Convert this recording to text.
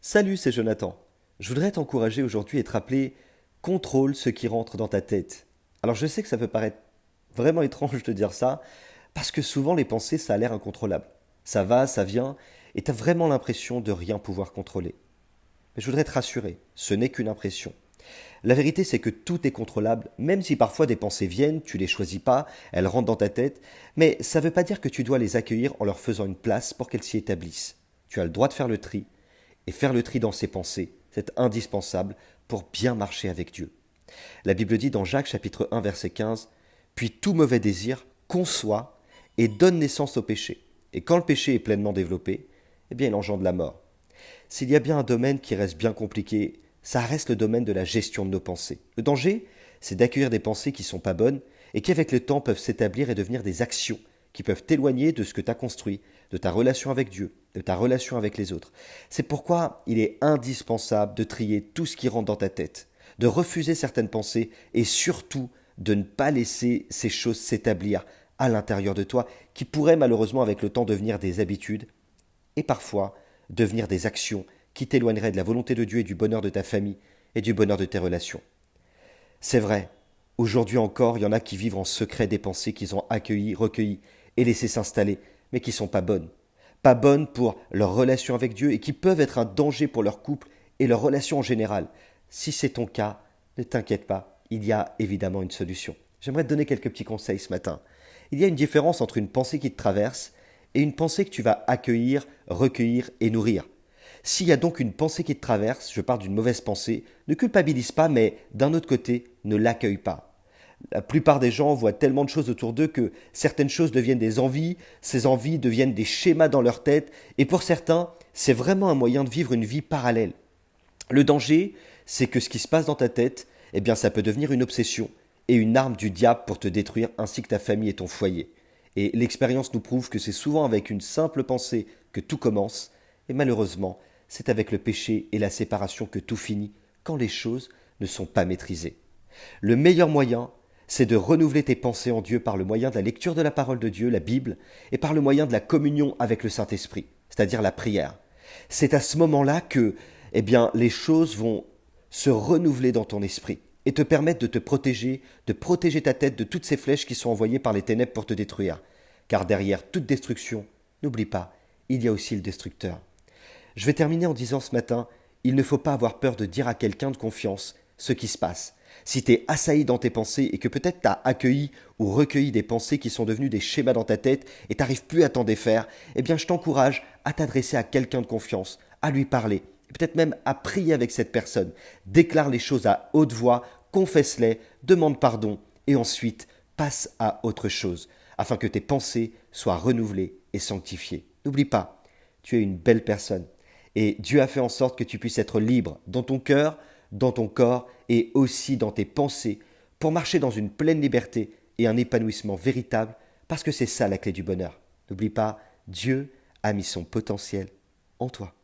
Salut, c'est Jonathan. Je voudrais t'encourager aujourd'hui et te rappeler, contrôle ce qui rentre dans ta tête. Alors je sais que ça peut paraître vraiment étrange de dire ça, parce que souvent les pensées, ça a l'air incontrôlable. Ça va, ça vient, et tu as vraiment l'impression de rien pouvoir contrôler. Mais je voudrais te rassurer, ce n'est qu'une impression. La vérité, c'est que tout est contrôlable, même si parfois des pensées viennent, tu les choisis pas, elles rentrent dans ta tête, mais ça ne veut pas dire que tu dois les accueillir en leur faisant une place pour qu'elles s'y établissent. Tu as le droit de faire le tri, et faire le tri dans ses pensées, c'est indispensable pour bien marcher avec Dieu. La Bible dit dans Jacques chapitre 1 verset 15, puis tout mauvais désir conçoit et donne naissance au péché. Et quand le péché est pleinement développé, eh bien il engendre la mort. S'il y a bien un domaine qui reste bien compliqué, ça reste le domaine de la gestion de nos pensées. Le danger, c'est d'accueillir des pensées qui ne sont pas bonnes et qui avec le temps peuvent s'établir et devenir des actions qui peuvent t'éloigner de ce que tu as construit, de ta relation avec Dieu, de ta relation avec les autres. C'est pourquoi il est indispensable de trier tout ce qui rentre dans ta tête, de refuser certaines pensées et surtout de ne pas laisser ces choses s'établir à l'intérieur de toi qui pourraient malheureusement avec le temps devenir des habitudes et parfois devenir des actions qui t'éloigneraient de la volonté de Dieu et du bonheur de ta famille et du bonheur de tes relations. C'est vrai, aujourd'hui encore, il y en a qui vivent en secret des pensées qu'ils ont accueillies, recueillies et laissées s'installer, mais qui ne sont pas bonnes. Pas bonnes pour leur relation avec Dieu et qui peuvent être un danger pour leur couple et leur relation en général. Si c'est ton cas, ne t'inquiète pas, il y a évidemment une solution. J'aimerais te donner quelques petits conseils ce matin. Il y a une différence entre une pensée qui te traverse et une pensée que tu vas accueillir, recueillir et nourrir. S'il y a donc une pensée qui te traverse, je parle d'une mauvaise pensée, ne culpabilise pas, mais d'un autre côté, ne l'accueille pas. La plupart des gens voient tellement de choses autour d'eux que certaines choses deviennent des envies, ces envies deviennent des schémas dans leur tête, et pour certains, c'est vraiment un moyen de vivre une vie parallèle. Le danger, c'est que ce qui se passe dans ta tête, eh bien ça peut devenir une obsession et une arme du diable pour te détruire ainsi que ta famille et ton foyer. Et l'expérience nous prouve que c'est souvent avec une simple pensée que tout commence, et malheureusement, c'est avec le péché et la séparation que tout finit quand les choses ne sont pas maîtrisées. Le meilleur moyen, c'est de renouveler tes pensées en Dieu par le moyen de la lecture de la parole de Dieu, la Bible, et par le moyen de la communion avec le Saint-Esprit, c'est-à-dire la prière. C'est à ce moment-là que, eh bien, les choses vont se renouveler dans ton esprit et te permettre de te protéger, de protéger ta tête de toutes ces flèches qui sont envoyées par les ténèbres pour te détruire. Car derrière toute destruction, n'oublie pas, il y a aussi le destructeur. Je vais terminer en disant ce matin, il ne faut pas avoir peur de dire à quelqu'un de confiance ce qui se passe. Si tu es assailli dans tes pensées et que peut-être tu as accueilli ou recueilli des pensées qui sont devenues des schémas dans ta tête et tu n'arrives plus à t'en défaire, eh bien je t'encourage à t'adresser à quelqu'un de confiance, à lui parler, peut-être même à prier avec cette personne. Déclare les choses à haute voix, confesse-les, demande pardon et ensuite passe à autre chose, afin que tes pensées soient renouvelées et sanctifiées. N'oublie pas, tu es une belle personne. Et Dieu a fait en sorte que tu puisses être libre dans ton cœur, dans ton corps et aussi dans tes pensées pour marcher dans une pleine liberté et un épanouissement véritable parce que c'est ça la clé du bonheur. N'oublie pas, Dieu a mis son potentiel en toi.